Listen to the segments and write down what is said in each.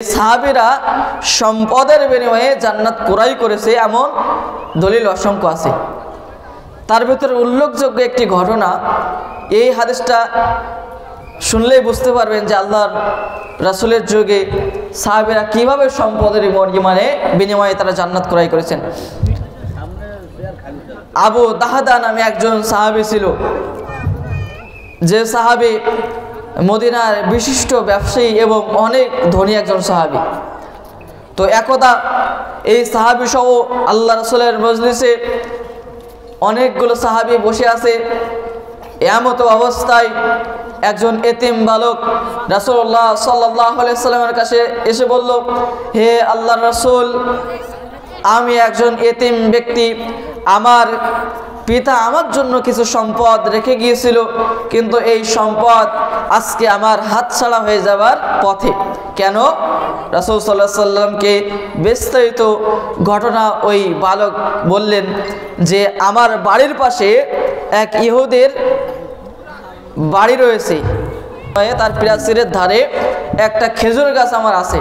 সাহাবীরা সম্পদের বিনিময়ে জান্নাত ক্রয় করেছে এমন দলিল অসংখ্য আছে। তার ভিতরে উল্লেখযোগ্য একটি ঘটনা, এই হাদিসটা শুনলেই বুঝতে পারবেন যে আল্লাহর রাসূলের যুগে সাহাবীরা কিভাবে সম্পদের বিনিময়ে তারা জান্নাত ক্রয় করেছেন। আবু দাহাদা নামে একজন সাহাবী ছিল, যে সাহাবী মদিনার বিশিষ্ট ব্যবসায়ী এবং অনেক ধনী একজন সাহাবী। তো একদা এই সাহাবী সহ আল্লাহ রাসূলের মজলিসে অনেকগুলো সাহাবী বসে আছে। এমতো অবস্থায় একজন এতিম বালক রাসূলুল্লাহ সাল্লাল্লাহু আলাইহি সাল্লামের কাছে এসে বলল, হে আল্লাহর রাসূল, আমি একজন এতিম ব্যক্তি, আমার পিতা আমার জন্য কিছু সম্পদ রেখে গিয়েছিল, কিন্তু এই সম্পদ আজকে আমার হাতছাড়া হয়ে যাবার পথে। কেন? রাসূল সাল্লাল্লাহু আলাইহি সাল্লামকে বিস্তারিত ঘটনা ওই বালক বললেন যে আমার বাড়ির পাশে এক ইহুদের বাড়ি রয়েছে, তার প্রাচীরের ধারে একটা খেজুর গাছ আমার আছে,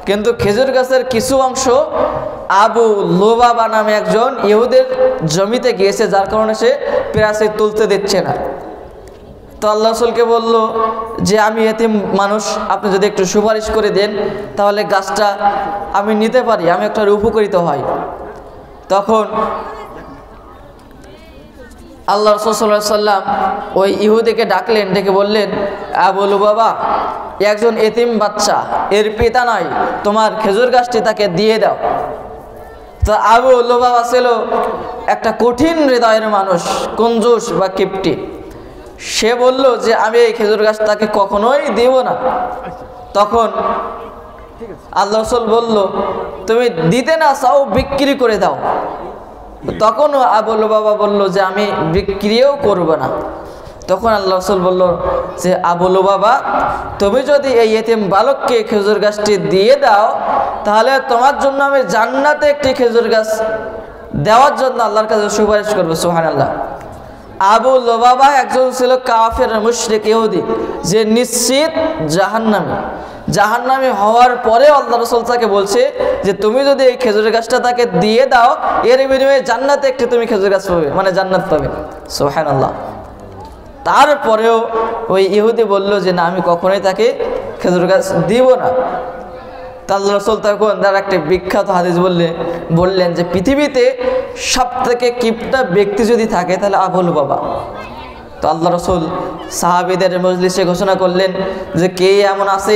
কিন্তু খেজুর গাছের কিছু অংশ আবু লুবাবা নামে একজন ইহুদের জমিতে গিয়েছে, যার কারণে সে প্রাচীর তুলতে দিচ্ছে না। তো আল্লাহ রাসূলকে বলল যে আমি এতিম মানুষ, আপনি যদি একটু সুপারিশ করে দেন তাহলে গাছটা আমি নিতে পারি, আমি একটা উপকৃত হই। তখন আল্লাহ রাসূল সাল্লাল্লাহু আলাইহি সাল্লাম ওই ইহুদিকে ডাকলেন, ডেকে বললেন, আবু লুবাবা একজন এতিম বাচ্চা, এর পিতা নাই, তোমার খেজুর গাছটি তাকে দিয়ে দাও। তো আবু লুবাবা ছিল একটা কঠিন হৃদয়ের মানুষ, কঞ্জুস বা কিপটি। সে বলল যে আমি এই খেজুর গাছ তাকে কখনোই দিব না। তখন আল্লাহ রাসূল বলল, তুমি দিতে না চাও, বিক্রি করে দাও। তখনও আবু লুবাবা বলল যে আমি বিক্রিও করব না। তখন আল্লাহ রাসূল বলল যে আবু লুবাবা, তুমি যদি এই এতিম বালককে খেজুর গাছটি দিয়ে দাও তাহলে তোমার জন্য আমি জান্নাতে একটি খেজুর গাছ দেওয়ার জন্য আল্লাহর কাছে সুপারিশ করবো। সুবহানাল্লাহ। আবু লুবাবা একজন ছিল কাফের মুশরিক ইহুদি, যে নিশ্চিত জাহান্নামী হওয়ার পরে আল্লাহ রাসূল তাকে বলছে যে তুমি যদি এই খেজুরের গাছটা তাকে দিয়ে দাও, এর বিনিময়ে জান্নাতে একটি তুমি খেজুর গাছ পাবে, মানে জান্নাত পাবে। সুবহানাল্লাহ। তারপরেও ওই ইহুদি বলল যে না, আমি কখনোই তাকে খেজুর গাছ দিব না। তা আল্লাহ রাসূল তখন তার একটা বিখ্যাত হাদিস বললেন যে পৃথিবীতে সব থেকে কিপটা ব্যক্তি যদি থাকে তাহলে আবু লুবাবা। তো আল্লাহ রাসূল সাহাবীদের মজলিসে ঘোষণা করলেন যে কে এমন আছে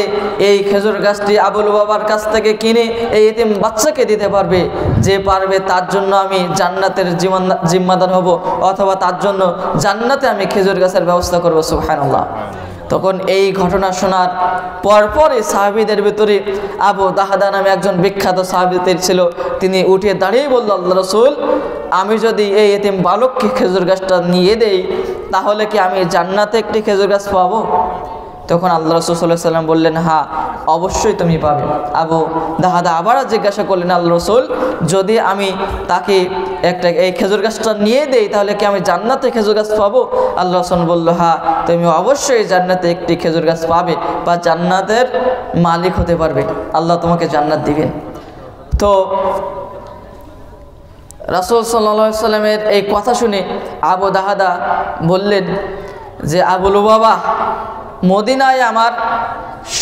এই খেজুর গাছটি আবু লুবাবার কাছ থেকে কিনে এই এতিম বাচ্চাকে দিতে পারবে, যে পারবে তার জন্য আমি জান্নাতের জিম্মাদার হব, অথবা তার জন্য জান্নাতে আমি খেজুর গাছের ব্যবস্থা করব। সুবহানাল্লাহ। তখন এই ঘটনা শোনার পরপরই সাহাবীদের ভিতরে আবু দাহাদা নামে একজন বিখ্যাত সাহাবী ছিল, তিনি উঠে দাঁড়িয়ে বলল, আল্লাহ রাসূল, আমি যদি এই এতিম বালককে খেজুর গাছটা নিয়ে দেই তাহলে কি আমি জান্নাতে একটি খেজুর গাছ পাবো? তখন আল্লাহ রাসূল সাল্লাল্লাহু আলাইহি সাল্লাম বললেন, হ্যাঁ অবশ্যই তুমি পাবে। আবু দাহাদা আবার জিজ্ঞাসা করলেন, আল্লাহ রাসূল, যদি আমি তাকে এই খেজুর গাছটা নিয়ে দেই তাহলে কি আমি জান্নাতে খেজুর গাছ পাবো? আল্লাহ রাসূল বলল, হ্যাঁ তুমি অবশ্যই জান্নাতে একটি খেজুর গাছ পাবে বা জান্নাতের মালিক হতে পারবে, আল্লাহ তোমাকে জান্নাত দিবেন। তো রাসূল সাল্লাল্লাহু আলাইহি সাল্লামের এই কথা শুনে আবু দাহাদা বললেন যে আবু লুবাবা, মদিনায় আমার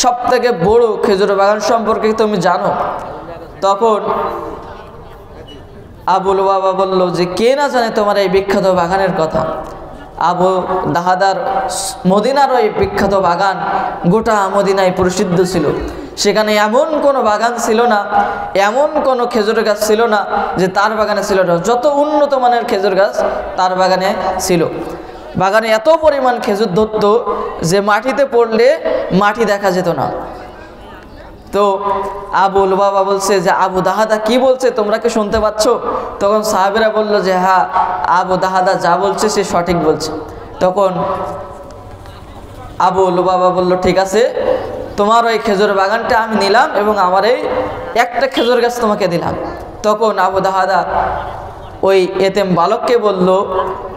সবথেকে বড় খেজুর বাগান সম্পর্কে তুমি জানো? তখন আবু লুবাবা বলল যে কে না জানে তোমার এই বিখ্যাত বাগানের কথা। আবু দাহাদার মদিনার ওই বিখ্যাত বাগান গোটা মদিনায় প্রসিদ্ধ ছিল। সেখানে এমন কোনো বাগান ছিল না, এমন কোনো খেজুর গাছ ছিল না যে তার বাগানে ছিল না। যত উন্নত মানের খেজুর গাছ তার বাগানে ছিল। বাগানে এত পরিমাণ খেজুর ধরত যে মাটিতে পড়লে মাটি দেখা যেত না। তো আবু লুবাবা বলছে যে আবু দাহাদা কি বলছে, তোমরা কি শুনতে পাচ্ছ? তখন সাহাবীরা বলল যে হ্যাঁ, আবু দাহাদা যা বলছে সে সঠিক বলছে। তখন আবু লুবাবা বলল, ঠিক আছে, তোমার ওই খেজুর বাগানটা আমি নিলাম এবং আমার এই একটা খেজুর গাছ তোমাকে দিলাম। তখন আবু দাহাদা ওই এতিম বালককে বলল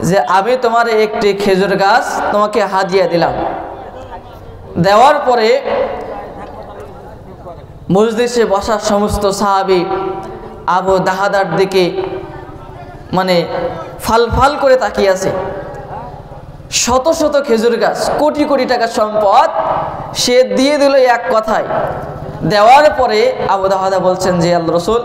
যে আমি তোমার একটি খেজুর গাছ তোমাকে হাদিয়া দিলাম। দেওয়ার পরে মজলিসে বসার সমস্ত সাহাবী আবু দাহাদার দিকে মানে ফাল ফাল করে তাকিয়ে আছে। শত শত খেজুর গাছ, কোটি কোটি টাকার সম্পদ সে দিয়ে দিল এক কথায়। দেওয়ার পরে আবু দাহাদা বলছেন যে আল্লাহর রাসূল,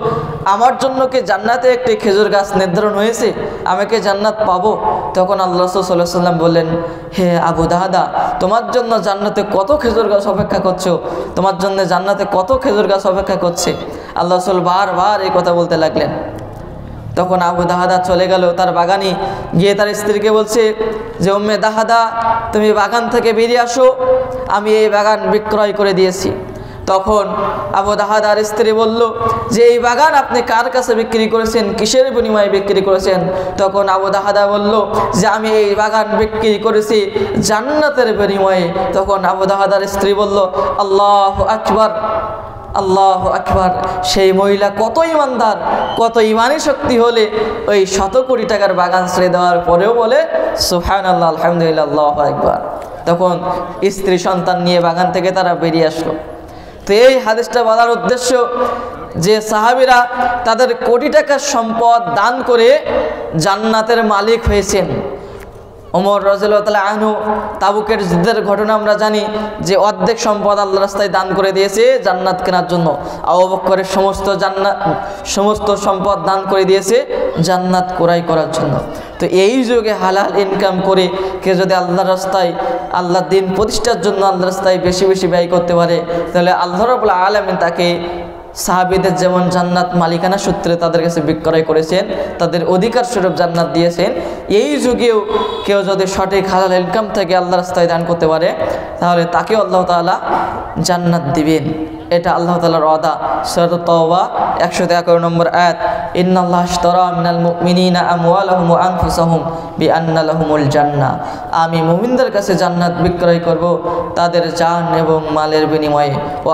আমার জন্য কি জান্নাতে একটি খেজুর গাছ নির্ধারণ হয়েছে, আমি কি জান্নাত পাবো? তখন আল্লাহ রাসূল সাল্লাল্লাহু আলাইহি ওয়াসাল্লাম বললেন, হে আবু দাহাদা, তোমার জন্য জান্নাতে কত খেজুর গাছ অপেক্ষা করছো, তোমার জন্য জান্নাতে কত খেজুর গাছ অপেক্ষা করছে। আল্লাহ রাসূল বারবার এই কথা বলতে লাগলেন। তখন আবু দাহাদা চলে গেল তার বাগানে গিয়ে তার স্ত্রীকে বলছে যে উম্মে দাহাদা, তুমি বাগান থেকে বেরিয়ে আসো, আমি এই বাগান বিক্রয় করে দিয়েছি। তখন আবু দাহাদার স্ত্রী বলল যে এই বাগান আপনি কার কাছে বিক্রি করেছেন, কিসের বিনিময়ে বিক্রি করেছেন? তখন আবু দাহাদা বলল যে আমি এই বাগান বিক্রি করেছি জান্নাতের বিনিময়ে। তখন আবু দাহাদার স্ত্রী বলল, আল্লাহু আকবার, আল্লাহু আকবার। সেই মহিলা কত ইমানদার, কত ইমানি শক্তি হলে ওই শত কোটি টাকার বাগান ছেড়ে দেওয়ার পরেও বলে সুবহানাল্লাহ, আলহামদুলিল্লাহ, আল্লাহু আকবার। তখন স্ত্রী সন্তান নিয়ে বাগান থেকে তারা বেরিয়ে আসলো। তো এই হাদিসটা বলার উদ্দেশ্য যে সাহাবীরা তাদের কোটি টাকার সম্পদ দান করে জান্নাতের মালিক হয়েছেন। ওমর রাদিয়াল্লাহু তাআলা আনহু তাবুকের যুদ্ধের ঘটনা আমরা জানি যে অর্ধেক সম্পদ আল্লাহর রাস্তায় দান করে দিয়েছে জান্নাত কেনার জন্য। আবু বকরের সমস্ত সম্পদ দান করে দিয়েছে জান্নাত ক্রয় করার জন্য। তো এই যুগে হালাল ইনকাম করে কেউ যদি আল্লাহর রাস্তায়, আল্লাহর দিন প্রতিষ্ঠার জন্য আল্লাহর রাস্তায় বেশি বেশি ব্যয় করতে পারে, তাহলে আল্লাহ রাব্বুল আলামিন তাকে সাহাবীদের যেমন জান্নাত মালিকানা সূত্রে তাদের কাছে বিক্রয় করেছেন, তাদের অধিকার স্বরূপ জান্নাত দিয়েছেন, এই যুগেও কেউ যদি সঠিক হালাল ইনকাম থেকে আল্লাহর রাস্তায় দান করতে পারে তাহলে তাকেও আল্লাহ তাআলা জান্নাত দিবেন। এটা আল্লাহ তাআলার ওয়াদা। সূরা তাওবা 111 নম্বর আয়াত, ইন্নাল্লাহা আশতারা মিনাল মুমিনিনা আমওয়ালাহুম ওয়া আনফুসাহুম বিআন্না লাহুমুল জান্নাহ। আমি মুমিনদের কাছে জান্নাত বিক্রয় করব তাদের জান এবং মালের বিনিময়ে। ও